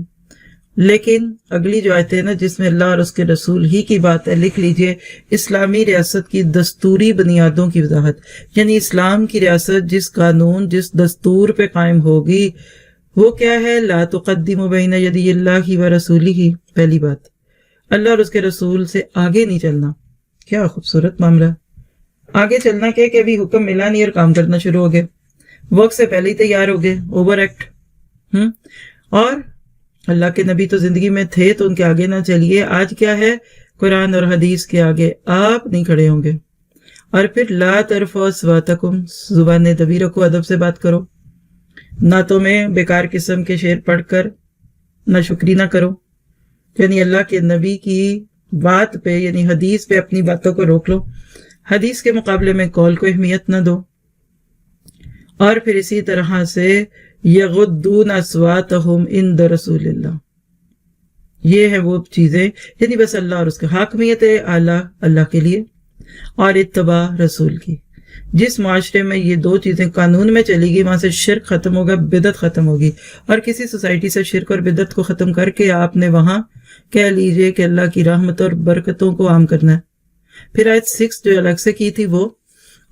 لیکن اگلی جو آیتیں نا جس میں اللہ اور اس کے رسول ہی کی بات ہے, لکھ لیجئے اسلامی ریاست کی دستوری بنیادوں کی وضاحت. یعنی اسلام کی ریاست جس قانون, جس دستور پہ قائم ہوگی وہ کیا ہے؟ لا تقدموا بین یدی اللہ و رسولہ. پہلی بات, اللہ اور اس کے رسول سے آگے نہیں چلنا. کیا خوبصورت معاملہ. آگے چلنا کیا کہ ابھی حکم ملا نہیں اور کام کرنا شروع ہو گئے, وقت سے پہلے ہی تیار ہو گئے, اوور ایکٹ. اور اللہ کے نبی تو زندگی میں تھے تو ان کے آگے نہ چلیے. آج کیا ہے؟ قرآن اور حدیث کے آگے آپ نہیں کھڑے ہوں گے. اور پھر لا ترفعوا اصواتکم, زبان دبی رکھو, ادب سے بات کرو. نہ تو میں بیکار قسم کے شعر پڑھ کر نہ شکری نہ کرو. یعنی اللہ کے نبی کی بات پہ یعنی حدیث پہ اپنی باتوں کو روک لو، حدیث کے مقابلے میں قول کو اہمیت نہ دو، اور پھر اسی طرح سے یغضون اصواتہم عند رسول اللہ، یہ ہے وہ چیزیں یعنی بس اللہ اور اس کے حاکمیت اعلیٰ اللہ کے لیے اور اتباع رسول کی۔ جس معاشرے میں یہ دو چیزیں قانون میں چلی گی وہاں سے شرک ختم ہوگا، بدعت ختم ہوگی، اور کسی سوسائٹی سے شرک اور بدعت کو ختم کر کے آپ نے وہاں کہہ لیجئے کہ اللہ کی رحمت اور برکتوں کو عام کرنا ہے۔ پھر آیت 6 جو الگ سے کی تھی وہ،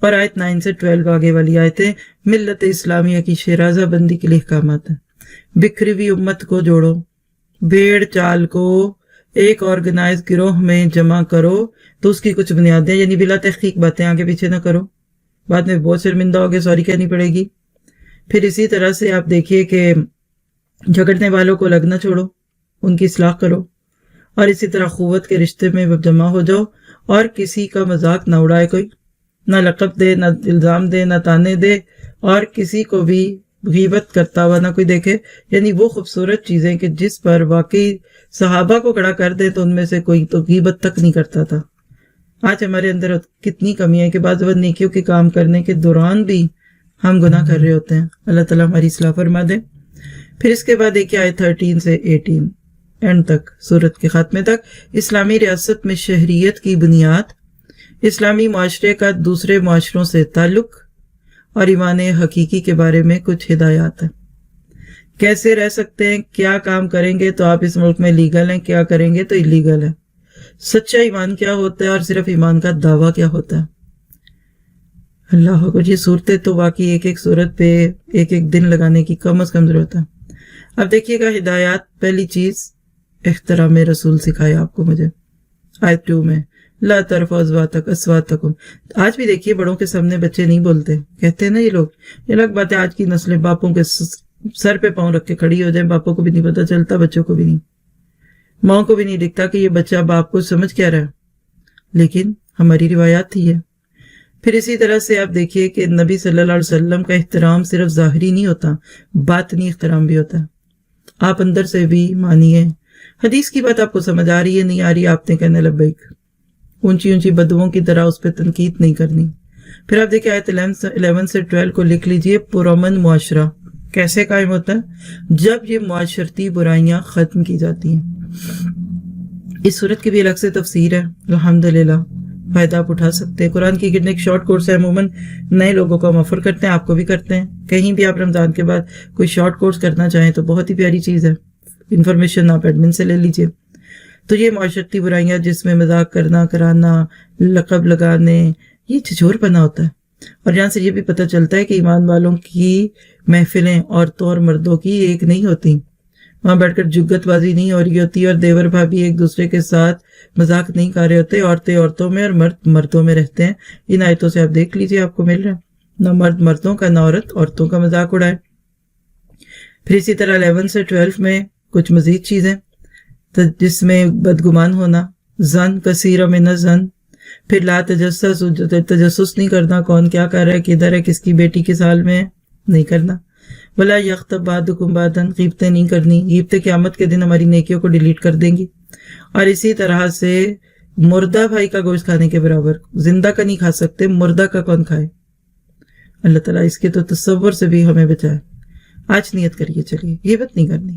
اور آیت 9 سے 12 آگے والی آیتیں ملت اسلامیہ کی شیرازہ بندی کے لیے احکامات ہیں۔ بکھری ہوئی امت کو جوڑو، بھیڑ چال کو ایک آرگنائز گروہ میں جمع کرو تو اس کی کچھ بنیادیں یعنی بلا تحقیق باتیں آگے پیچھے نہ کرو، بعد میں بہت شرمندہ ہوگے، سوری کہنی پڑے گی۔ پھر اسی طرح سے آپ دیکھیے کہ جھگڑنے والوں کو لگنا چھوڑو، ان کی اصلاح کرو، اور اسی طرح قوت کے رشتے میں جمع ہو جاؤ، اور کسی کا مذاق نہ اڑائے، کوئی نہ لقب دے، نہ الزام دے، نہ تانے دے، اور کسی کو بھی غیبت کرتا ہوا نہ کوئی دیکھے۔ یعنی وہ خوبصورت چیزیں کہ جس پر واقعی صحابہ کو کھڑا کر دے تو ان میں سے کوئی تو غیبت تک نہیں کرتا تھا۔ آج ہمارے اندر کتنی کمی ہے کہ بعض وقت نیکیوں کے کام کرنے کے دوران بھی ہم گناہ کر رہے ہوتے ہیں۔ اللہ تعالیٰ ہماری اصلاح فرما دے۔ پھر اس کے بعد دیکھیے آیت 13 سے 18 اینڈ تک، سورت کے خاتمے تک، اسلامی ریاست میں شہریت کی بنیاد، اسلامی معاشرے کا دوسرے معاشروں سے تعلق، اور ایمان حقیقی کے بارے میں کچھ ہدایات ہیں۔ کیسے رہ سکتے ہیں، کیا کام کریں گے تو آپ اس ملک میں لیگل ہیں، کیا کریں گے تو اللیگل ہے، سچا ایمان کیا ہوتا ہے اور صرف ایمان کا دعویٰ کیا ہوتا ہے۔ اللہ کو یہ صورتیں تو واقعی ایک ایک صورت پہ ایک ایک دن لگانے کی کم از کم ضرورت ہے۔ اب دیکھیے گا ہدایات، پہلی چیز احترام رسول سکھایا آپ کو مجھے آیت 2 میں، لا ترفعوا اصواتکم۔ آج بھی دیکھیے بڑوں کے سامنے بچے نہیں بولتے، کہتے ہیں نا یہ لوگ، یہ الگ بات ہے آج کی نسلیں باپوں کے سر پہ پاؤں رکھ کے کھڑی ہو جائیں، باپوں کو بھی نہیں پتہ چلتا، بچوں کو بھی نہیں، ماں کو بھی نہیں دکھتا کہ یہ بچہ باپ کو سمجھ کیا رہا ہے، لیکن ہماری روایات تھی ہے۔ پھر اسی طرح سے آپ دیکھیے کہ نبی صلی اللہ علیہ وسلم کا احترام صرف ظاہری نہیں ہوتا، باطنی احترام بھی ہوتا ہے۔ آپ اندر سے بھی مانیے، حدیث کی بات آپ کو سمجھ آ رہی ہے نہیں آ رہی، آپ نے کہنا لبیک، اونچی اونچی بدوؤں کی طرح اس پہ تنقید نہیں کرنی۔ پھر آپ دیکھیں آیت 11 سے 12 کو لکھ لیجئے، پرامن معاشرہ کیسے قائم ہوتا ہے؟ جب یہ معاشرتی برائیاں ختم کی جاتی ہیں۔ اس صورت کی بھی الگ سے تفسیر ہے، الحمدللہ فائدہ آپ اٹھا سکتے ہیں۔ قرآن کی گرنے ایک شارٹ کورس ہے، عموماً نئے لوگوں کو ہم آفر کرتے ہیں، آپ کو بھی کرتے ہیں۔ کہیں بھی آپ رمضان کے بعد کوئی شارٹ کورس کرنا چاہیں تو بہت ہی پیاری چیز ہے، انفارمیشن آپ ایڈمن سے لے لیجئے۔ تو یہ معاشرتی برائیاں جس میں مذاق کرنا، کرانا، لقب لگانے، یہ جھجھور پنا ہوتا ہے، اور یہاں سے یہ بھی پتہ چلتا ہے کہ ایمان والوں کی محفلیں عورتوں اور مردوں کی ایک نہیں ہوتی، وہاں بیٹھ کر جگت بازی نہیں ہو رہی ہوتی، اور دیور بھابھی ایک دوسرے کے ساتھ مذاق نہیں کر رہے ہوتے، عورتیں عورتوں میں اور مرد مردوں میں رہتے ہیں۔ ان آیتوں سے آپ دیکھ لیجئے، آپ کو مل رہا ہے، نہ مرد مردوں کا، نہ عورت عورتوں کا مذاق اڑائے۔ پھر اسی طرح 11 سے 12 میں کچھ مزید چیزیں جس میں بدگمان ہونا، زن کثیر من الزن، پھر لا تجسس، تجسس نہیں کرنا، کون کیا کر رہا ہے، کدھر ہے، کس کی بیٹی کس حال میں ہے، نہیں کرنا۔ ولا یغتب بعضکم بعضا، غیبتیں نہیں کرنی، غیبتیں قیامت کے دن ہماری نیکیوں کو ڈیلیٹ کر دیں گی۔ اور اسی طرح سے مردہ بھائی کا گوشت کھانے کے برابر، زندہ کا نہیں کھا سکتے، مردہ کا کون کھائے؟ اللہ تعالیٰ اس کے تو تصور سے بھی ہمیں بچائے۔ آج نیت کریے، چلیے غیبت نہیں کرنی،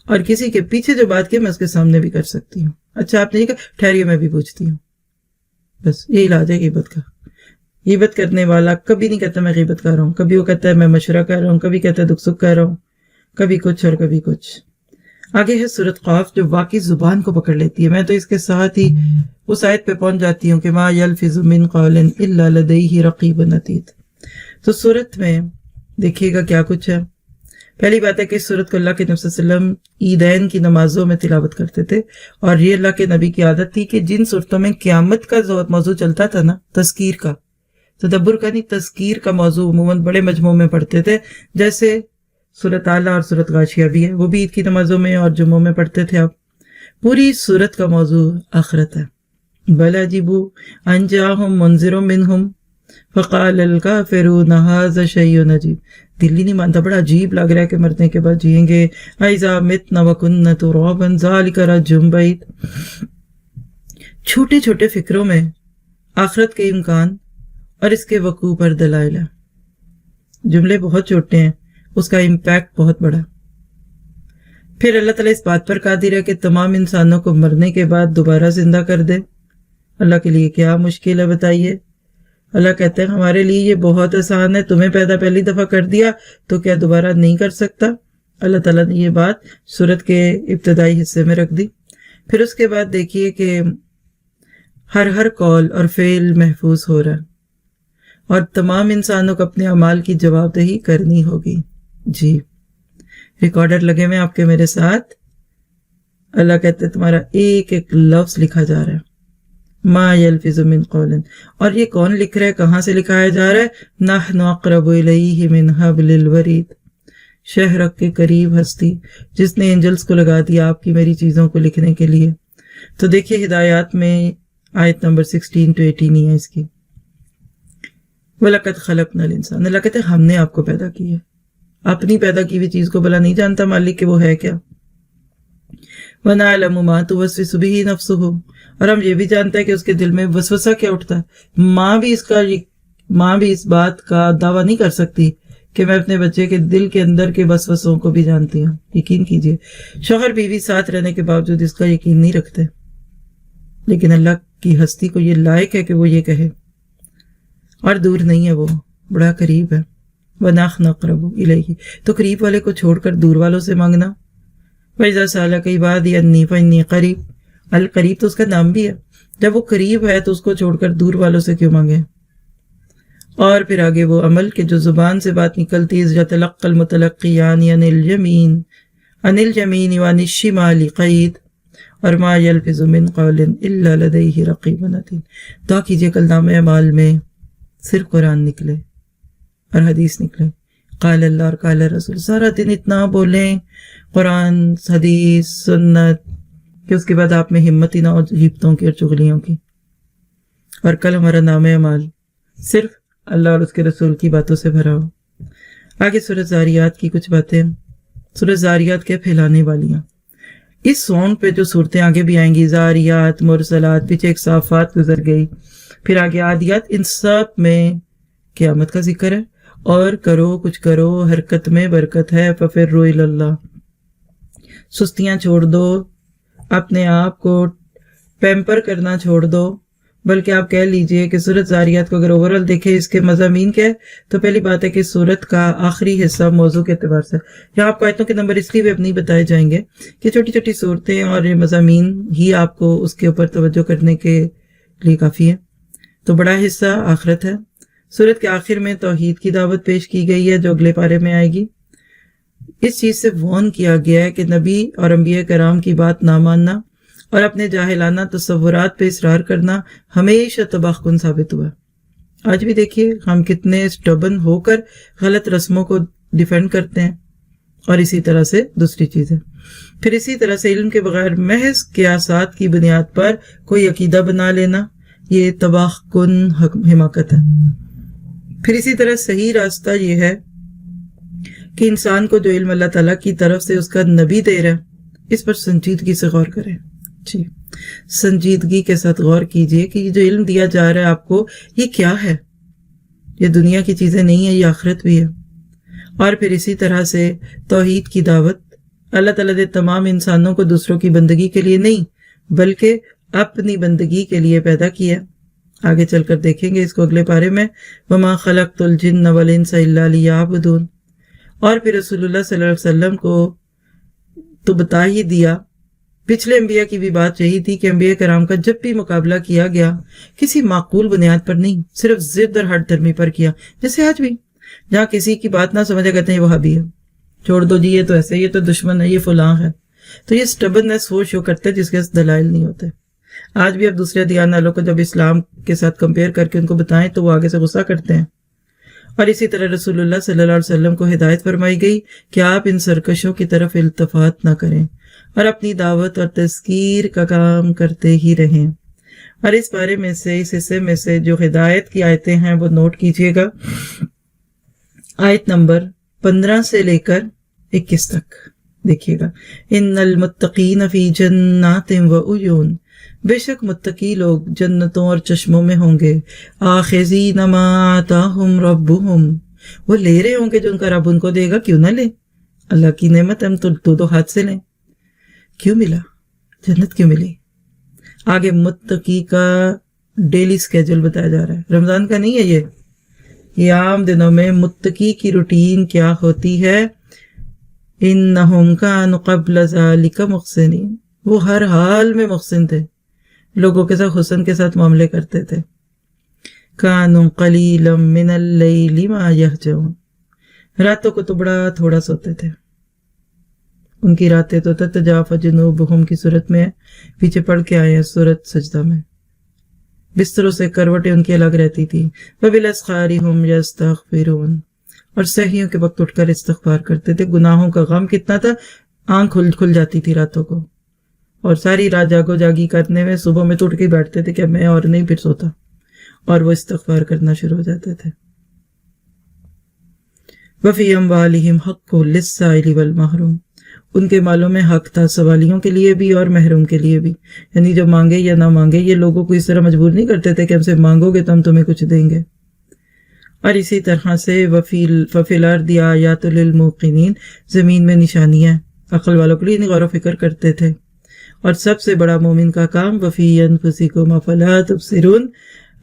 اور کسی کے پیچھے جو بات کی میں اس کے سامنے بھی کر سکتی ہوں۔ اچھا آپ نے یہ کہا، ٹھہریے میں بھی پوچھتی ہوں، بس یہ علاج ہے غیبت کا۔ غیبت کرنے والا کبھی نہیں کہتا میں غیبت کر رہا ہوں، کبھی وہ کہتا ہے میں مشورہ کر رہا ہوں، کبھی کہتا ہے دکھ سکھ کر رہا ہوں، کبھی کچھ اور کبھی کچھ۔ آگے ہے سورۃ قاف جو واقعی زبان کو پکڑ لیتی ہے۔ میں تو اس کے ساتھ ہی اس آیت پہ پہنچ جاتی ہوں کہ ما یلفظ من قول الا لدیہ رقیب عتید۔ تو سورت میں دیکھیے گا کیا کچھ ہے۔ پہلی بات ہے کہ اس سورت کو اللہ کے نبی صلی اللہ علیہ وسلم عیدین کی نمازوں میں تلاوت کرتے تھے، اور یہ اللہ کے نبی کی عادت تھی کہ جن صورتوں میں قیامت کا موضوع چلتا تھا نا، تذکیر کا، تدبر کا نہیں، تذکیر کا موضوع عموماً بڑے مجموع میں پڑھتے تھے، جیسے سورۃ اعلیٰ اور سورۃ غاشیہ بھی ہے، وہ بھی عید کی نمازوں میں اور جمعوں میں پڑھتے تھے۔ آپ پوری سورت کا موضوع آخرت ہے۔ بل عجبوا ان جاءہم منذر منہم فقال الکافرون ھذا شیء عجیب، دل ہی نہیں مانتا، بڑا عجیب لگ رہا ہے کہ مرنے کے بعد جئیں گے. اذا متنا وکنا ترابا ذلک رجم بعید. چھوٹے چھوٹے فکروں میں آخرت کے امکان اور اس کے وقوع پر دلائل ہیں. جملے بہت چھوٹے ہیں، اس کا امپیکٹ بہت بڑا. پھر اللہ تعالیٰ اس بات پر قادر ہے کہ تمام انسانوں کو مرنے کے بعد دوبارہ زندہ کر دے. اللہ کے لیے کیا مشکل ہے بتائیے. اللہ کہتے ہیں ہمارے لیے یہ بہت آسان ہے، تمہیں پیدا پہلی دفعہ کر دیا تو کیا دوبارہ نہیں کر سکتا. اللہ تعالیٰ نے یہ بات سورت کے ابتدائی حصے میں رکھ دی. پھر اس کے بعد دیکھیے کہ ہر قول اور فعل محفوظ ہو رہا ہے اور تمام انسانوں کو اپنے اعمال کی جواب دہی کرنی ہوگی. جی ریکارڈر لگے ہوئے آپ کے میرے ساتھ. اللہ کہتے ہیں تمہارا ایک ایک لفظ لکھا جا رہا ہے. ما یلفظ من قول. اور یہ کون لکھ رہا ہے، کہاں سے لکھایا جا رہا ہے؟ نحن اقرب الیہ من حبل الورید. شہرک کے قریب ہستی جس نے اینجلز کو لگا دیا آپ کی میری چیزوں کو لکھنے کے لیے. تو دیکھیے ہدایات میں آیت نمبر 16 to 18 ہی ہے اس کی. وَلَقَدْ خَلَقْنَا الْإِنسَانَ. اللہ کہتے ہیں ہم نے آپ کو پیدا کی ہے. اپنی پیدا کی ہوئی چیز کو بھلا نہیں جانتا مالک کہ وہ ہے کیا. وَنَعْلَمُ مَا تُوَسْوِسُ بِهِ نَفْسُهُ. اور ہم یہ بھی جانتا ہے کہ اس کے دل میں وسوسہ کیا اٹھتا ہے. ماں بھی اس بات کا دعویٰ نہیں کر سکتی کہ میں اپنے بچے کے دل کے اندر کے وسوسوں کو بھی جانتی ہوں. یقین کیجئے شوہر بیوی ساتھ رہنے کے باوجود اس کا یقین نہیں رکھتے، لیکن اللہ کی ہستی کو یہ لائق ہے کہ وہ یہ کہے. اور دور نہیں ہے، وہ بڑا قریب ہے. وَنَحْنُ أَقْرَبُ إِلَيْهِ. تو قریب والے کو چھوڑ کر دور والوں سے مانگنا. وَإِذَا سَأَلَكَ عِبَادِي عَنِّي فَإِنِّي قَرِيبٌ. القریب تو اس کا نام بھی ہے. جب وہ قریب ہے تو اس کو چھوڑ کر دور والوں سے کیوں مانگے. اور پھر آگے وہ عمل کہ جو زبان سے بات نکلتی ہے. يَتَلَقَّى الْمُتَلَقِّيَانِ عَنِ الْيَمِينِ وَعَنِ الشِّمَالِ قَعِيدٌ. اور ما یلفظ من قول الا لدیہ رقیب عتید. دعا کیجئے کل نامہ اعمال میں صرف قرآن نکلے اور حدیث نکلے. قال اللہ اور قال رسول. سارا دن اتنا بولیں قرآن حدیث سنت کہ اس کے بعد آپ میں ہمت ہی نہ ہو غیبتوں کی اور چغلیوں کی. اور کل ہمارا نامہ اعمال صرف اللہ اور اس کے رسول کی باتوں سے بھرا ہو. آگے سورۃ زاریات کی کچھ باتیں. سورۃ زاریات کے پھیلانے والیاں. اس سونگ پہ جو صورتیں آگے بھی آئیں گی، زاریات، مرسلات، پیچھے ایک صافات گزر گئی، پھر آگے عادیات، ان سب میں قیامت کا ذکر ہے. اور کرو کچھ کرو، حرکت میں برکت ہے. ففروا الی اللہ. سستیاں چھوڑ دو، اپنے آپ کو پیمپر کرنا چھوڑ دو. بلکہ آپ کہہ لیجئے کہ سورۃ زاریات کو اگر اوورال دیکھیں اس کے مضامین کیا ہے تو پہلی بات ہے کہ سورت کا آخری حصہ موضوع کے اعتبار سے، یہاں آپ کو آیتوں کے نمبر اس لیے بھی اب نہیں بتائے جائیں گے کہ چھوٹی چھوٹی صورتیں اور مضامین ہی آپ کو اس کے اوپر توجہ کرنے کے لیے کافی ہے. تو بڑا حصہ آخرت ہے. سورت کے آخر میں توحید کی دعوت پیش کی گئی ہے جو اگلے پارے میں آئے گی. اس چیز سے وارن کیا گیا ہے کہ نبی اور انبیاء کرام کی بات نہ ماننا اور اپنے جاہلانہ تصورات پہ اصرار کرنا ہمیشہ تباہ کن ثابت ہوا. آج بھی دیکھیے ہم کتنے اسٹبن ہو کر غلط رسموں کو ڈیفینڈ کرتے ہیں. اور اسی طرح سے دوسری چیزیں، پھر اسی طرح سے علم کے بغیر محض قیاسات کی بنیاد پر کوئی عقیدہ بنا لینا، یہ تباہ کن حماقت ہے. پھر اسی طرح صحیح راستہ یہ ہے کہ انسان کو جو علم اللہ تعالیٰ کی طرف سے اس کا نبی دے رہا ہے اس پر سنجیدگی سے غور کریں. جی سنجیدگی کے ساتھ غور کیجئے کہ یہ جو علم دیا جا رہا ہے آپ کو یہ کیا ہے. یہ دنیا کی چیزیں نہیں ہیں، یہ آخرت بھی ہے. اور پھر اسی طرح سے توحید کی دعوت اللہ تعالیٰ نے تمام انسانوں کو دوسروں کی بندگی کے لیے نہیں بلکہ اپنی بندگی کے لیے پیدا کیا. آگے چل کر دیکھیں گے اس کو اگلے پارے میں. وَمَا خَلَقْتُ الْجِنَّ وَالْإِنسَ إِلَّا لِيَعْبُدُونَ. اور پھر رسول اللہ صلی اللہ علیہ وسلم کو تو بتا ہی دیا. پچھلے انبیاء کی بھی بات یہی تھی کہ انبیاء کرام کا جب بھی مقابلہ کیا گیا کسی معقول بنیاد پر نہیں، صرف ضد اور ہٹ درمی پر کیا. جیسے آج بھی جہاں کسی کی بات نہ سمجھا کہتے ہیں یہ وہابی ہے، چھوڑ دو جی، یہ تو ایسے، یہ تو دشمن ہے، یہ فلاں ہے. تو یہ سٹبرنس وہ شو کرتے ہیں جس کے دلائل نہیں ہوتے. آج بھی اب دوسرے ادیان والوں کو جب اسلام کے ساتھ کمپیئر کر کے ان کو بتائیں تو وہ آگے سے غصہ کرتے ہیں. اور اسی طرح رسول اللہ صلی اللہ علیہ وسلم کو ہدایت فرمائی گئی کہ آپ ان سرکشوں کی طرف التفات نہ کریں اور اپنی دعوت اور تذکیر کا کام کرتے ہی رہیں. اور اس بارے میں سے اس حصے میں سے جو ہدایت کی آیتیں ہیں وہ نوٹ کیجئے گا. آیت نمبر 15 سے لے کر 21 تک دیکھیے گا. ان المتقین فی جنات و عیون، بے شک متقی لوگ جنتوں اور چشموں میں ہوں گے. آخذین ما آتاہم ربہم، وہ لے رہے ہوں گے جو ان کا رب ان کو دے گا. کیوں نہ لے؟ اللہ کی نعمت ہم تو دو ہاتھ سے لیں. کیوں ملا؟ جنت کیوں ملی؟ آگے متقی کا ڈیلی سکیجول بتایا جا رہا ہے، رمضان کا نہیں ہے یہ عام دنوں میں متقی کی روٹین کیا ہوتی ہے. انہم کانوا قبل ذالک محسنین، وہ ہر حال میں محسن تھے، لوگوں کے ساتھ حسن کے ساتھ معاملے کرتے تھے. کانوا قلیلا من اللیل ما یہجعون، راتوں کو تو بڑا تھوڑا سوتے تھے. ان کی راتیں تو تتجافی جنوبہم کی صورت میں پیچھے پڑھ کے آئے ہیں سورۃ سجدہ میں. بستروں سے کروٹیں ان کی الگ رہتی تھی. وبالاسحار ھم یستغفرون، اور سحریوں کے وقت اٹھ کر استغفار کرتے تھے. گناہوں کا غم کتنا تھا، آنکھ کھل جاتی تھی راتوں کو، اور ساری رات جاگو جاگی کرنے میں صبح میں تو اٹھ کے بیٹھتے تھے کہ میں اور نہیں پھر سوتا، اور وہ استغفار کرنا شروع ہو جاتے تھے. وفی اموالہم حق للسائل والمحروم، ان کے مالوں میں حق تھا سوالیوں کے لیے بھی اور محروم کے لیے بھی. یعنی جو مانگے یا نہ مانگے، یہ لوگوں کو اس طرح مجبور نہیں کرتے تھے کہ ہم سے مانگو گے تو ہم تمہیں کچھ دیں گے. اور اسی طرح سے وفی الارض آیات للموقنین، زمین میں نشانیاں عقل والوں کے لیے غور و فکر کرتے تھے. اور سب سے بڑا مومن کا کام وفی انفسکم افلا تبصرون،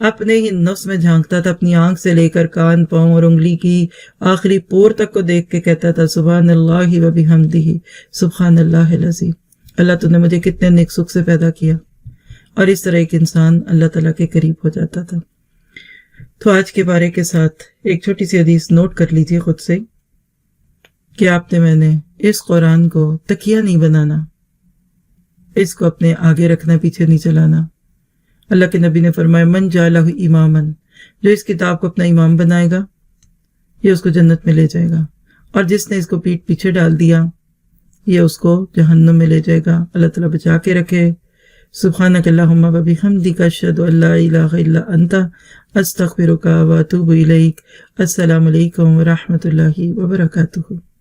اپنے ہی نفس میں جھانکتا تھا، اپنی آنکھ سے لے کر کان، پاؤں اور انگلی کی آخری پور تک کو دیکھ کے کہتا تھا سبحان اللہ و بحمدہ سبحان اللہ العظیم. اللہ تو نے مجھے کتنے نیک سکھ سے پیدا کیا. اور اس طرح ایک انسان اللہ تعالیٰ کے قریب ہو جاتا تھا. تو آج کے بارے کے ساتھ ایک چھوٹی سی حدیث نوٹ کر لیجئے خود سے کہ آپ نے میں نے اس قرآن کو تکیہ نہیں بنانا، اس کو اپنے آگے رکھنا، پیچھے نہیں چلانا. اللہ کے نبی نے فرمایا من جعلہ اماماً، جو اس کتاب کو اپنا امام بنائے گا یہ اس کو جنت میں لے جائے گا، اور جس نے اس کو پیٹھ پیچھے ڈال دیا یہ اس کو جہنم میں لے جائے گا. اللہ تعالیٰ بچا کے رکھے. سبحانک اللہم و بحمدک اشہد ان لا الہ الا انت استغفرک و اتوب الیک. السلام علیکم و رحمۃ اللہ وبرکاتہ.